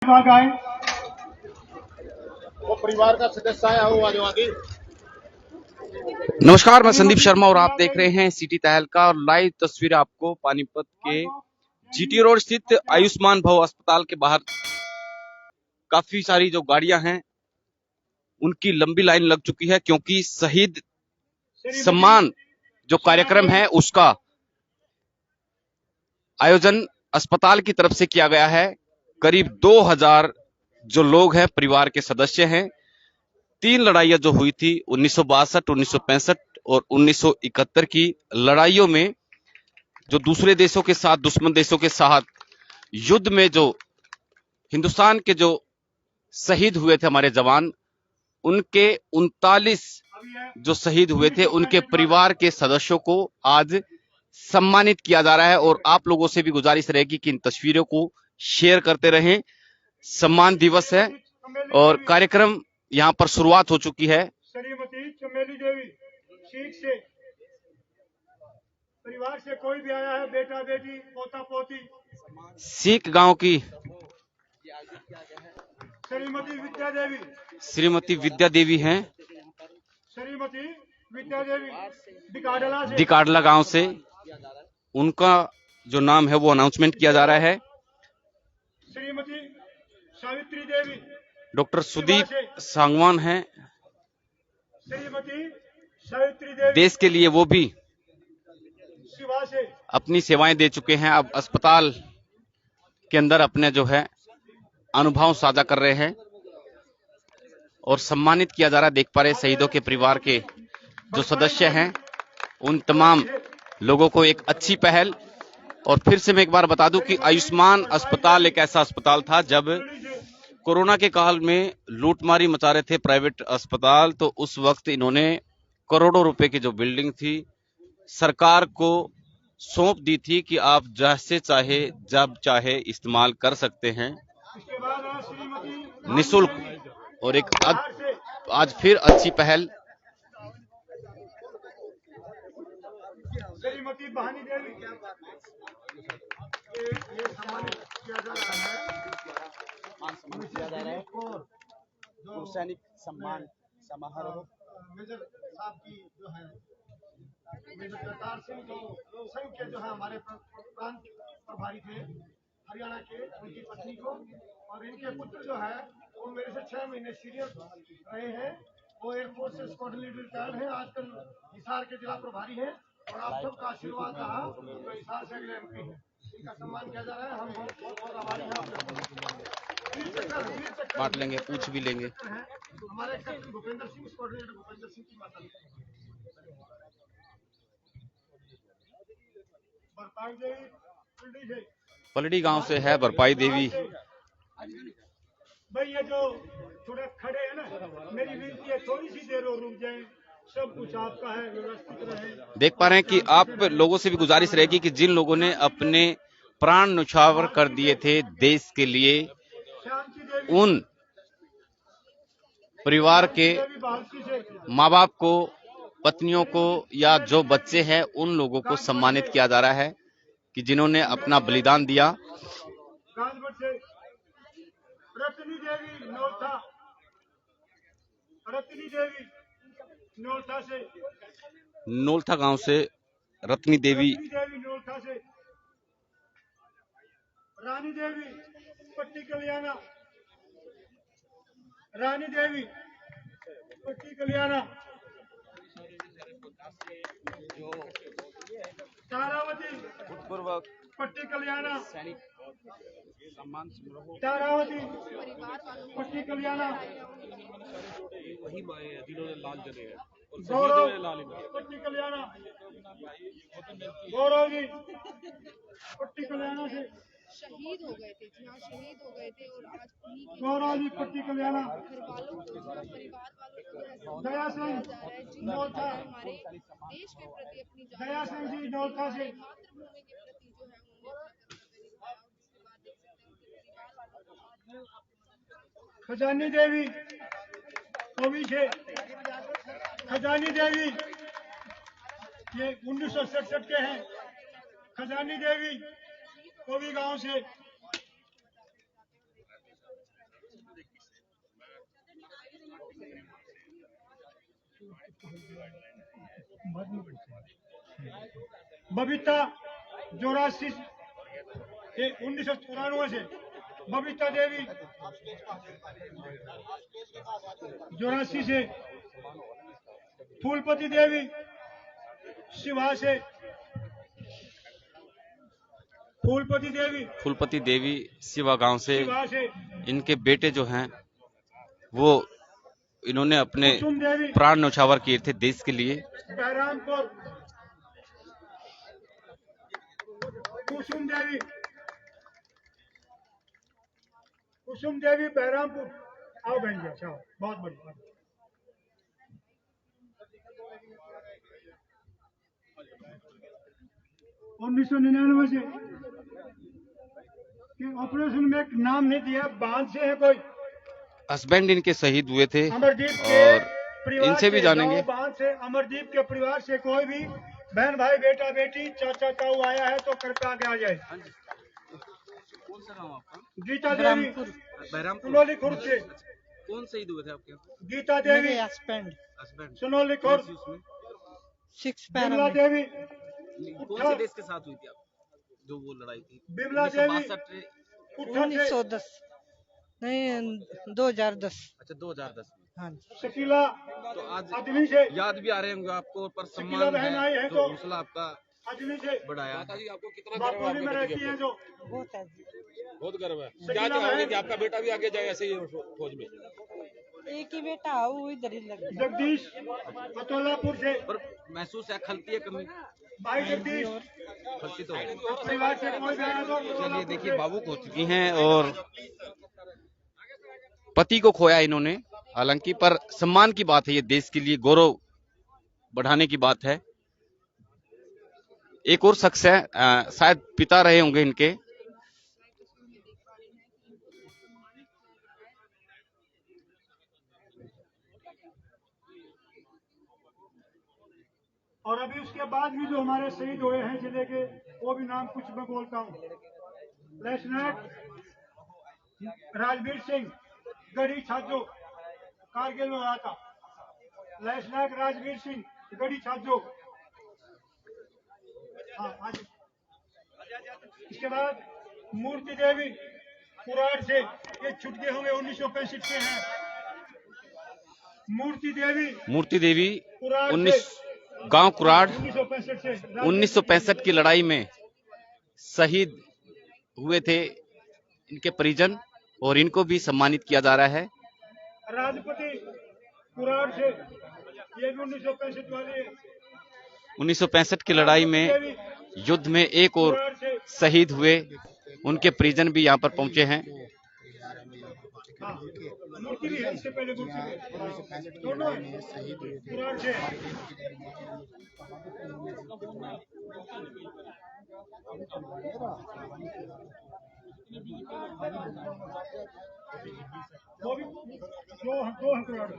आए वो परिवार का सदस्य आया हो जो आगे। नमस्कार, मैं संदीप शर्मा और आप देख रहे हैं सिटी तहलका और लाइव तस्वीर आपको पानीपत के जीटी रोड स्थित आयुष्मान भव अस्पताल के बाहर काफी सारी जो गाड़ियां हैं उनकी लंबी लाइन लग चुकी है, क्योंकि शहीद सम्मान जो कार्यक्रम है उसका आयोजन अस्पताल की तरफ से किया गया है। करीब 2000 जो लोग हैं परिवार के सदस्य हैं। 3 लड़ाइयां जो हुई थी 1962, 1965 और 1971 की लड़ाइयों में जो दूसरे देशों के साथ, दुश्मन देशों के साथ युद्ध में जो हिंदुस्तान के जो शहीद हुए थे हमारे जवान, उनके 39 जो शहीद हुए थे उनके परिवार के सदस्यों को आज सम्मानित किया जा रहा है। और आप लोगों से भी गुजारिश रहेगी कि इन तस्वीरों को शेयर करते रहें। सम्मान दिवस है और कार्यक्रम यहां पर शुरुआत हो चुकी है। श्रीमती चमेली देवी सीख से परिवार से कोई भी आया है, बेटा बेटी पोता पोती। सीख गांव की श्रीमती विद्या देवी, श्रीमती विद्या देवी हैं, श्रीमती विद्या देवी डिकाडला से, डिकाडला गांव से। उनका जो नाम है वो अनाउंसमेंट किया जा रहा है। श्रीमती सावित्री देवी डॉक्टर सुदीप सांगवान हैं, श्रीमती सावित्री देवी देश के लिए वो भी शिवा से, अपनी सेवाएं दे चुके हैं। अब अस्पताल के अंदर अपने जो है अनुभव साझा कर रहे हैं और सम्मानित किया जा रहा है। देख पा रहे शहीदों के परिवार के जो सदस्य हैं उन तमाम लोगों को एक अच्छी पहल। और फिर से मैं एक बार बता दूं कि आयुष्मान अस्पताल एक ऐसा अस्पताल था जब कोरोना के काल में लूटमारी मचा रहे थे प्राइवेट अस्पताल, तो उस वक्त इन्होंने करोड़ों रुपए की जो बिल्डिंग थी सरकार को सौंप दी थी कि आप जैसे चाहे जब चाहे इस्तेमाल कर सकते हैं निःशुल्क। और एक आज फिर अच्छी पहल। श्रीमती बहानी देवी ये सम्मानित किया जा रहा है और जो सैनिक सम्मान समारोह मेजर साहब की जो है मेजर करतार सिंह जो संघ के जो है हमारे प्रांत प्रभारी थे हरियाणा के, उनकी पत्नी को और इनके पुत्र जो है वो मेरे से 6 महीने सीनियर रहे हैं। वो एयरफोर्स से स्क्वाड्रन लीडर रिटायर्ड है, आजकल हिसार के जिला प्रभारी हैं और आप सबका आशीर्वाद रहा तो हिसार से अगले एमपी हैं। इनका सम्मान किया जा रहा है। हम बहुत आभारी हैं आपके। बांट लेंगे, पूछ भी लेंगे। हमारे captain Bhupendra Singh, squadron leader Bhupendra Singh की माता बरपाई देवी पलड़ी गांव से है बरपाई देवी। भाई ये जो थोड़ा खड़े है ना, मेरी विनती है थोड़ी सी देर और रुक जाए, सब कुछ आपका है, व्यवस्थित रहे। देख पा रहे हैं कि आप लोगों से भी गुजारिश रहेगी कि जिन लोगों ने अपने प्राण न्यौछावर कर दिए थे देश के लिए, उन परिवार के माँ बाप को, पत्नियों को या जो बच्चे हैं उन लोगों को सम्मानित किया जा रहा है कि जिन्होंने अपना बलिदान दिया। रत्नी देवी नौथा, रत्नी देवी नौथा से, नौलथा गांव से रत्नी देवी नौथा से, रानी देवी पट्टी कल्याणा, रानी देवी पट्टी कल्याणा, तारावती पट्टी कल्याणा, तारावती पट्टी कल्याणा, वही माए जिन्होंने लाल जले हैं और गौरव पट्टी कल्याणा, गौरव जी पट्टी कल्याणा से शहीद हो गए थे, जहाँ शहीद हो गए थे और आज उन्हीं की गौरव जी पट्टी कल्याणा, घर वालों को, परिवार वालों को दया सिंह नौथा, हमारे देश के प्रति अपनी दया सिंह जी नौथा से, मातृभूमि के प्रति जो है खजानी देवी कवि से, खजानी देवी ये 1967 के हैं। खजानी देवी कवि गांव से, बबीता 84 से 1994 से बबीता देवी 84 से फूलपति देवी शिवा से फूलपति देवी सिवा गांव से शिवा से इनके बेटे जो हैं वो इन्होंने अपने कुसुम देवी प्राण न्यौछावर किए थे देश के लिए। बहरामपुर कुसुम देवी बहरामपुर आओ बहन जी अच्छा बहुत बढ़िया 1999 से कि ऑपरेशन में एक नाम नहीं दिया बांध से है कोई हस्बैंड इनके शहीद हुए थे अमरदीप के और परिवार इनसे भी से, जानेंगे। गाँव बांध से अमरदीप के परिवार से कोई भी बहन भाई बेटा बेटी चाचा ताऊ आया है तो कृपया आगे आ जाए। कौन सा गाँव आपका? गीता देवी बहरामपुर। सुनौली खुर्द से कौन शहीद हुए थे आपके यहाँ? गीता देवी हस्बैंड सुनौली खुर्द बिमला देवी कौन से देश के साथ हुई थी आप जो वो लड़ाई थी? बिमला देवी 1910 नहीं 2010। अच्छा 2010 में। हाँ शकीला तो आज अजमी से याद भी आ रहे होंगे आपको पर शकीला सम्मान बहन आई है है तो जो हौसला आपका अजमी से बढ़ाया। आपको कितना गर्व है बारडोली में आपके रहती पति के है जो ऊपर? बहुत है। बहुत गर्व है। शकीला क्या चाहोगे बहन- कि आपका बेटा भी आगे जाए ऐसे ही फौज में? एक ही बेटा है, वो इधर ही लग गया। जगदीश अतोलापुर से पर महसूस है खलती है कमी? भाई जगदीश खलती तो है। परिवार से कोई भी आया तो चलिए देखिए भावुक हो चुकी हैं और पति को खोया इन्होंने, हालांकि पर सम्मान की बात है, ये देश के लिए गौरव बढ़ाने की बात है। एक और शख्स है शायद पिता रहे होंगे इनके, और अभी उसके बाद भी जो हमारे शहीद हुए हैं जिले के वो भी नाम कुछ मैं बोलता हूँ। लेफ्टिनेंट राजवीर सिंह गढ़ी छाजो कारगिल में हुआ था। लेफ्टिनेंट राजवीर सिंह गढ़ी छाजो हाँ आज इसके बाद मूर्ति देवी कुराड़ से ये छुट गए होंगे 1965 से हैं। मूर्ति देवी कुराड़ 19 गांव कुराड़ 1965 से 1965 की लड़ाई में शहीद हुए थे इनके परिजन और इनको भी सम्मानित किया जा रहा है। राजपति कुराड़ से ये भी 1965 वाले 1965 की लड़ाई में युद्ध में एक और कुराड़ से शहीद हुए उनके परिजन भी यहाँ पर पहुंचे हैं। हाँ, मूर्ति भी है इससे पहले मूर्ति भी दोनों है। कुराड़ से वो भी दो हैं कुराड़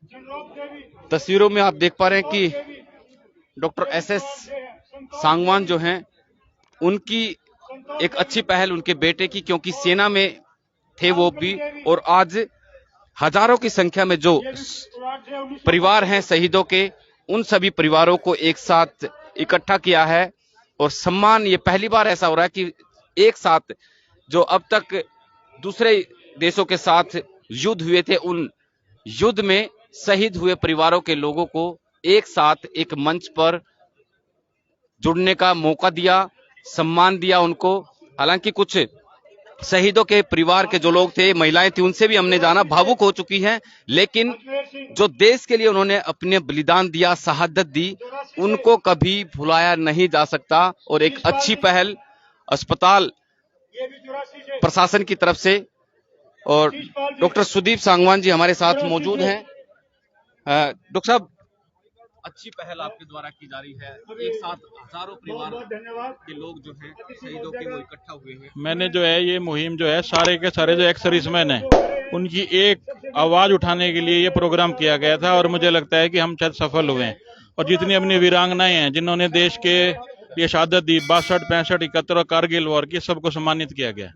जनरोप देवी तस्वीरों में आप देख पा रहे हैं कि डॉक्टर एसएस सांगवान जो हैं उनकी एक अच्छी पहल उनके बेटे की, क्योंकि सेना में थे वो भी, और आज हजारों की संख्या में जो परिवार हैं शहीदों के, उन सभी परिवारों को एक साथ इकट्ठा किया है और सम्मान, ये पहली बार ऐसा हो रहा है कि एक साथ जो अब तक दूसरे देशों के साथ युद्ध हुए थे, उन युद्ध में शहीद हुए परिवारों के लोगों को एक साथ एक मंच पर जुड़ने का मौका दिया, सम्मान दिया उनको। हालांकि कुछ शहीदों के परिवार के जो लोग थे, महिलाएं थी, उनसे भी हमने जाना, भावुक हो चुकी हैं, लेकिन जो देश के लिए उन्होंने अपने बलिदान दिया, शहादत दी, उनको कभी भुलाया नहीं जा सकता। और एक अच्छी पहल अस्पताल ये भी 84 से प्रशासन की तरफ से, और डॉक्टर सुदीप सांगवान जी हमारे साथ मौजूद हैं। डॉक्टर साहब, अच्छी पहल आपके द्वारा की जा रही है, एक साथ हजारों परिवार बहुत धन्यवाद। के लोग जो हैं शहीदों के वो इकट्ठा हुए हैं। मैंने जो है ये मुहिम जो है सारे के सारे जो एक्स सर्विसमैन हैं उनकी एक आवाज उठाने के लिए ये प्रोग्राम किया गया था और मुझे लगता है कि हम शायद सफल हुए हैं। और जितनी अपनी वीरांगनाएं हैं जिन्होंने देश के लिए शहादत दी, 62, 65, 71 और कारगिल वॉर की सबको सम्मानित किया गया।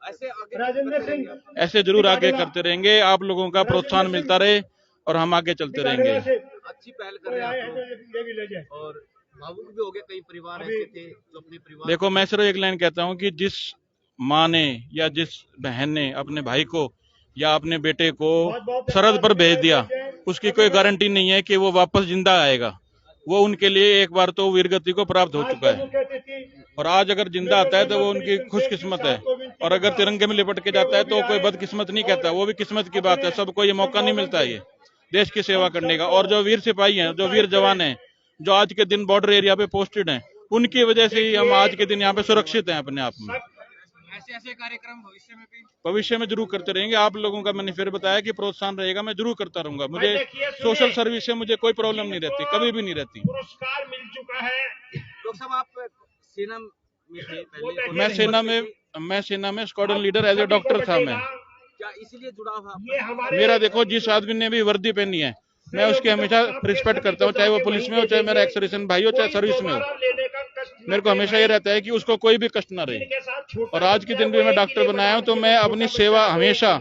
ऐसे आगे राजेंद्र सिंह ऐसे जरूर आगे करते रहेंगे, आप लोगों का प्रोत्साहन मिलता रहे और हम आगे चलते रहेंगे। अच्छी पहल कर रहे हैं आप लोग। ये भी ले जाए। और भावुक भी हो गए, कई परिवार ऐसे थे जो अपने परिवार देखो, मैं सिर्फ एक लाइन कहता हूं कि जिस माँ ने या जिस बहन ने अपने भाई को या अपने बेटे को सरहद पर भेज दिया, उसकी कोई गारंटी नहीं है कि वो वापस जिंदा आएगा। वो उनके लिए एक बार तो वीरगति को प्राप्त हो चुका है, और आज अगर जिंदा आता है तो वो उनकी खुशकिस्मत है, और अगर तिरंगे में लिपट के जाता है तो कोई बदकिस्मत नहीं कहता, वो भी किस्मत की बात है। सबको ये मौका नहीं मिलता है ये देश की सेवा करने का। और जो वीर सिपाही हैं, जो वीर जवान हैं, जो आज के दिन बॉर्डर एरिया पे पोस्टेड हैं, उनकी वजह से ही हम आज के दिन यहाँ पे सुरक्षित हैं अपने आप में। ऐसे कार्यक्रम भविष्य में जरूर करते रहेंगे। आप लोगों का मैंने फिर बताया कि प्रोत्साहन रहेगा, मैं जरूर करता रहूंगा। मुझे सोशल सर्विस से मुझे कोई प्रॉब्लम नहीं रहती, कभी भी नहीं रहती। पुरस्कार मिल चुका है। डॉक्टर साहब, आप सेना में थे पहले, मैं सेना में squadron leader as a doctor था मैं। क्या इसीलिए जुड़ाव है ये आपका? हमारे मेरा देखो, जिस आदमी ने भी वर्दी पहनी है मैं उसकी हमेशा रिस्पेक्ट करता हूँ, चाहे वो पुलिस में हो, चाहे मेरा एक्स सर्विसमैन भाई हो, चाहे सर्विस में हो। मेरे को हमेशा ये रहता है कि उसको कोई भी कष्ट ना रहे। और आज के दिन भी मैं डॉक्टर बनाया हूँ तो मैं अपनी सेवा हमेशा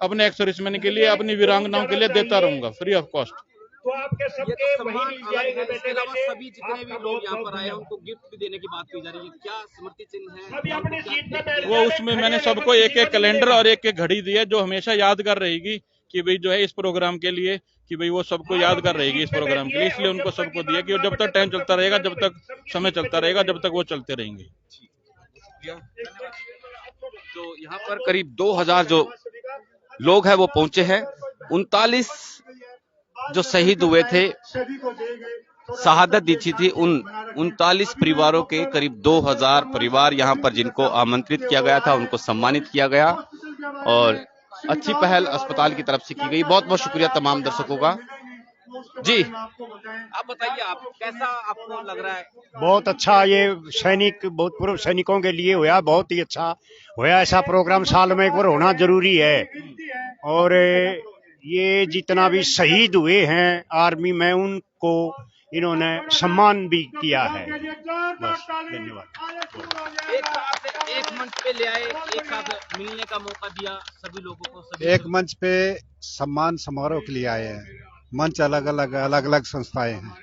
अपने एक्स सर्विसमैन के लिए, अपनी वीरांगनाओं के लिए देता रहूंगा, फ्री ऑफ कॉस्ट। तो आपके ये सबके तो वही सम्मान मिल अलग है। जाएंगे इसके अलावा बेटे। सभी जितने भी लोग यहाँ पर आए हैं उनको गिफ्ट भी देने की बात की जा रही है। क्या स्मृति चिन्ह है? सभी अपनी सीट पे बैठ वो उसमें मैंने सबको एक एक कैलेंडर और एक एक घड़ी दी है, जो हमेशा यादगार रहेगी कि भाई जो है इस प्रोग्राम के लिए, कि भाई वो सबको यादगार रहेगी इस प्रोग्राम के लिए। इसलिए उनको सबको दिया कि जब तक टाइम चलता रहेगा, जब तक समय चलता रहेगा, जब तक वो चलते रहेंगे। तो यहाँ पर करीब 2000 जो लोग हैं वो पहुंचे हैं। 39 जो शहीद हुए थे, शहादत दी थी उन 39 परिवारों के करीब 2000 परिवार यहाँ पर जिनको आमंत्रित किया गया था, उनको सम्मानित किया गया। और अच्छी पहल अस्पताल की तरफ से की गई। बहुत बहुत शुक्रिया तमाम दर्शकों का। जी, आप बताइए, आप कैसा आपको लग रहा है? बहुत अच्छा, ये सैनिक बहुत पूर्व सैनिकों के लिए हुआ, बहुत ही अच्छा हुआ। ऐसा प्रोग्राम साल में एक बार होना जरूरी है। और ये जितना भी शहीद हुए हैं आर्मी में, उनको इन्होंने सम्मान भी किया है। बस, धन्यवाद। एक साथ एक मंच पे ले आए, एक साथ मिलने का मौका दिया सभी लोगों को। सभी एक मंच पे सम्मान समारोह के लिए आए हैं। मंच अलग अलग संस्थाएं हैं।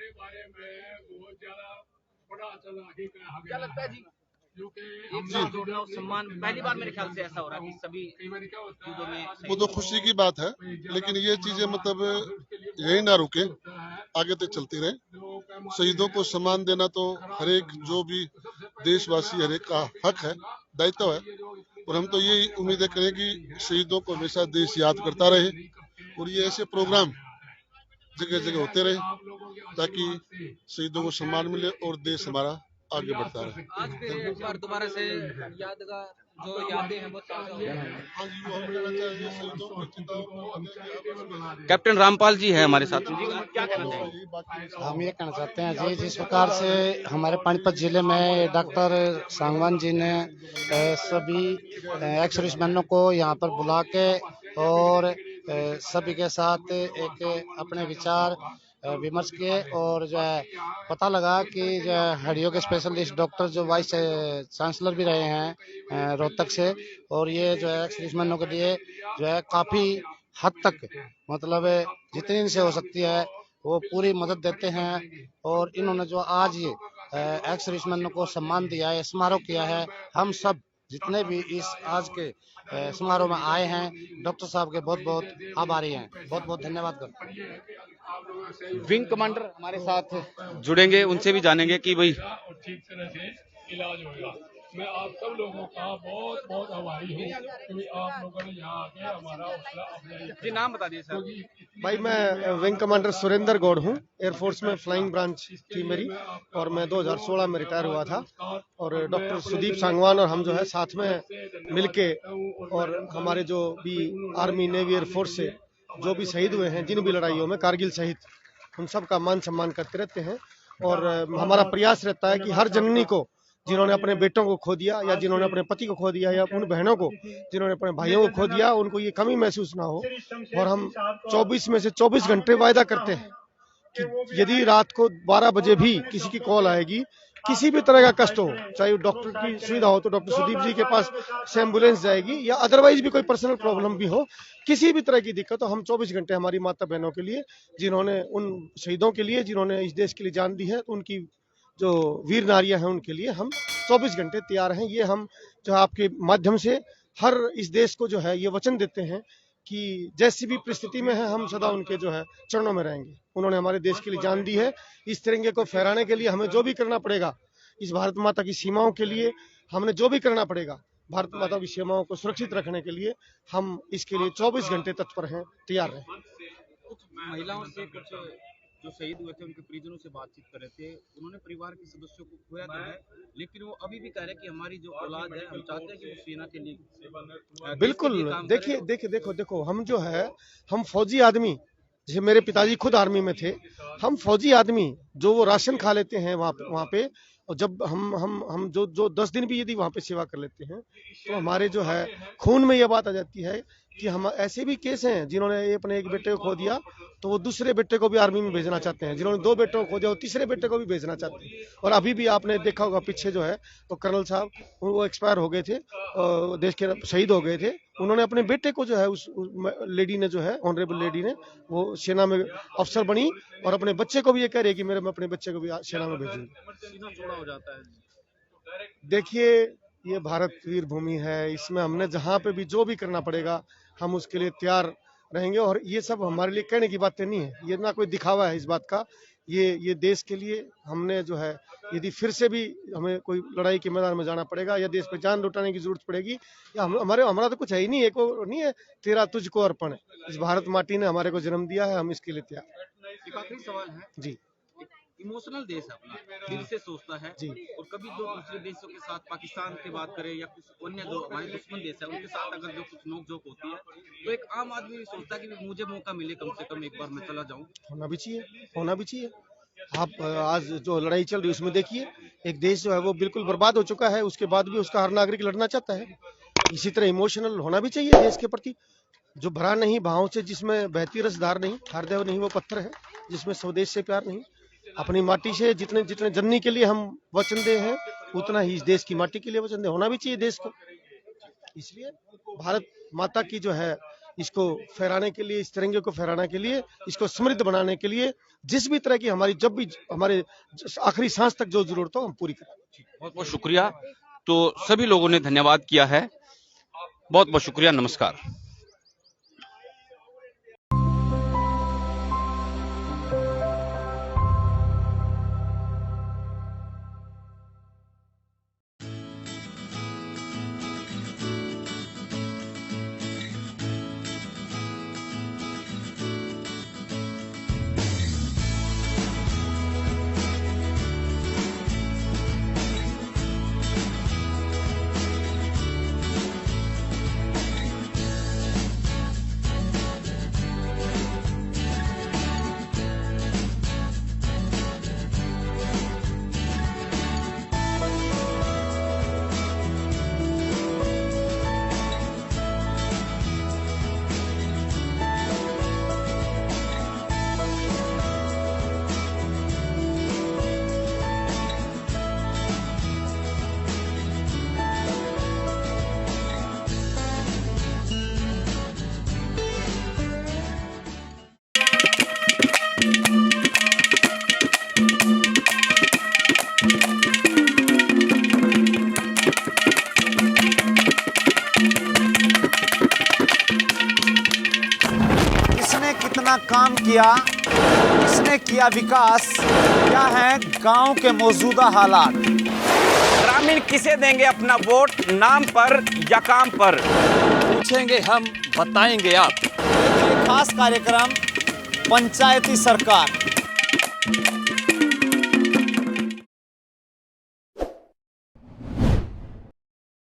क्या लगता है जी, एक साथ जोड़ना और सम्मान पहली बार मेरे ख्याल से ऐसा हो रहा है कि सभी चीजों में? वो तो खुशी की बात है, लेकिन ये चीजें मतलब यही ना रुके, आगे तक चलती रहे। शहीदों को सम्मान देना तो हर एक जो भी देशवासी, हर एक का हक है, दायित्व है। और हम तो ये उम्मीद करें कि शहीदों को हमेशा देश याद करता रहे, और ये ऐसे प्रोग्राम जगह जगह होते रहे ताकि शहीदों को सम्मान मिले और देश हमारा आगे बढ़ता रहे। आज फिर एक बार दोबारा से यादगार जो यादें हैं वो ताज़ा हो गई। कैप्टन रामपाल जी हैं हमारे साथ। क्या कहना चाहिए? हम ये कहना चाहते हैं जी, जिस प्रकार से हमारे पानीपत जिले में डॉक्टर सांगवान जी ने सभी एक्स सर्विसमैनों को यहाँ पर बुला के और सभी के साथ एक अपने विचार विमर्श किए, और जो है पता लगा कि जो है हड्डियों के स्पेशलिस्ट डॉक्टर जो वाइस चांसलर भी रहे हैं रोहतक से, और ये जो है एक्स सर्विसमैनों के लिए जो है काफ़ी हद तक मतलब जितनी इनसे हो सकती है वो पूरी मदद देते हैं। और इन्होंने जो आज ये एक्स सर्विसमैनों को सम्मान दिया है, समारोह किया है, हम सब जितने भी इस आज के समारोह में आए हैं डॉक्टर साहब के बहुत बहुत आभारी हैं। बहुत बहुत धन्यवाद करते हैं। विंग कमांडर हमारे साथ जुड़ेंगे, उनसे भी जानेंगे कि भाई ठीक तरह से इलाज होगा। मैं आप सब लोगों का बहुत बहुत आभारी हूँ कि आप लोगों ने यहाँ आके हमारा हौसला अफजाई जी, नाम बता दीजिए सर। भाई मैं विंग कमांडर सुरेंद्र गौड़ हूँ। एयरफोर्स में फ्लाइंग ब्रांच थी मेरी, और मैं 2016 में रिटायर हुआ था। और डॉक्टर सुदीप सांगवान और हम जो है साथ में मिलके, और हमारे जो भी आर्मी नेवी एयरफोर्स से जो भी शहीद हुए हैं जिन भी लड़ाइयों में, कारगिल सहित, उन सब का मान सम्मान करते रहते हैं। और हमारा प्रयास रहता है कि हर जननी को, जिन्होंने अपने बेटों को खो दिया, या जिन्होंने अपने पति को खो दिया, या उन बहनों को जिन्होंने अपने भाइयों को खो दिया, उनको ये कमी महसूस ना हो। और हम 24 में से 24 घंटे वायदा करते हैं कि यदि रात को 12 बजे भी किसी की कॉल आएगी, किसी भी तरह का कष्ट हो, चाहे डॉक्टर की सुविधा हो तो डॉक्टर सुदीप जी के पास से एम्बुलेंस जाएगी, या अदरवाइज भी कोई पर्सनल प्रॉब्लम भी हो, किसी भी तरह की दिक्कत हो, हम 24 घंटे हमारी माता बहनों के लिए, जिन्होंने उन शहीदों के लिए जिन्होंने इस देश के लिए जान दी है, तो उनकी जो वीर नारियां हैं उनके लिए हम 24 घंटे तैयार हैं। ये हम जो आपके माध्यम से हर इस देश को जो है ये वचन देते हैं कि जैसी भी परिस्थिति में है हम सदा उनके जो है चरणों में रहेंगे। उन्होंने हमारे देश के लिए जान दी है। इस तिरंगे को फहराने के लिए हमें जो भी करना पड़ेगा, इस भारत माता की सीमाओं के लिए हमने जो भी करना पड़ेगा, भारत माता की सीमाओं को सुरक्षित रखने के लिए हम इसके लिए 24 घंटे तत्पर हैं, तैयार हैं। कुछ महिलाओं से, कुछ जो शहीद हुए थे उनके परिजनों से बातचीत कर रहे थे, उन्होंने परिवार के सदस्यों को खोया तो है, लेकिन वो अभी भी कह रहे हैं कि हमारी जो औलाद है, हम चाहते हैं कि वो सेना के लिए बिल्कुल। देखो हम जो है, हम फौजी आदमी, जैसे मेरे पिताजी खुद आर्मी में थे, हम फौजी आदमी जो वो राशन खा लेते हैं वहाँ पे, और जब हम जो 10 दिन भी यदि वहाँ पे सेवा कर लेते हैं, तो हमारे जो है खून में ये बात आ जाती है कि हम ऐसे भी केस हैं जिन्होंने अपने एक बेटे को खो दिया तो वो दूसरे बेटे को भी आर्मी में भेजना चाहते हैं, जिन्होंने 2 बेटों को खो दिया वो तीसरे बेटे को भी भेजना चाहते हैं। और अभी भी आपने देखा होगा पीछे जो है तो कर्नल साहब वो एक्सपायर हो गए थे, देश के शहीद हो गए थे। उन्होंने अपने बेटे को जो है उस लेडी ने जो है, ऑनरेबल लेडी ने, वो सेना में अफसर बनी और अपने बच्चे को भी ये कह रही है कि मैं अपने बच्चे को भी सेना में भेजूंगी। देखिए ये भारत वीर भूमि है, इसमें हमने जहाँ पे भी जो भी करना पड़ेगा हम उसके लिए तैयार रहेंगे। और ये सब हमारे लिए कहने की बातें नहीं है, ये ना कोई दिखावा है इस बात का। ये देश के लिए हमने जो है, यदि फिर से भी हमें कोई लड़ाई के मैदान में जाना पड़ेगा या देश पे जान लुटाने की जरूरत पड़ेगी, या हमारा तो कुछ है ही नहीं, एक नहीं है, तेरा तुझको अर्पण है। इस भारत माटी ने हमारे को जन्म दिया है, हम इसके लिए तैयार। एक आखिरी सवाल है जी। इमोशनल देश है अपना, दिल से सोचता है जी। और कभी जो दूसरे देशों के साथ, पाकिस्तान की बात करें या कुछ अन्य जो हमारे दुश्मन देश है, उनके साथ अगर जो कुछ नोकझोंक होती है तो एक आम आदमी भी सोचता है कि मुझे मौका मिले, कम से कम एक बार मैं चला जाऊं। होना भी चाहिए। आप आज जो लड़ाई चल रही है उसमें देखिए, एक देश जो है वो बिल्कुल बर्बाद हो चुका है, उसके बाद भी उसका हर नागरिक लड़ना चाहता है। इसी तरह इमोशनल होना भी चाहिए देश के प्रति, जो भरा नहीं भावों से, जिसमें बहती रसधार नहीं, हरदेव नहीं वो पत्थर है, जिसमें स्वदेश से प्यार नहीं। अपनी माटी से जितने जननी के लिए हम वचन दे हैं, उतना ही इस देश की माटी के लिए वचन दे होना भी चाहिए देश को। इसलिए भारत माता की जो है, इसको फहराने के लिए, इस तिरंगे को फहराने के लिए, इसको समृद्ध बनाने के लिए जिस भी तरह की हमारी, जब भी हमारे आखिरी सांस तक जो जरूरत हो हम पूरी करें। बहुत बहुत शुक्रिया। तो सभी लोगों ने धन्यवाद किया है, बहुत बहुत शुक्रिया, नमस्कार। कितना काम किया, किसने किया विकास, क्या है गांव के मौजूदा हालात। ग्रामीण किसे देंगे अपना वोट, नाम पर या काम पर, पूछेंगे हम, बताएंगे आप। ये खास कार्यक्रम पंचायती सरकार।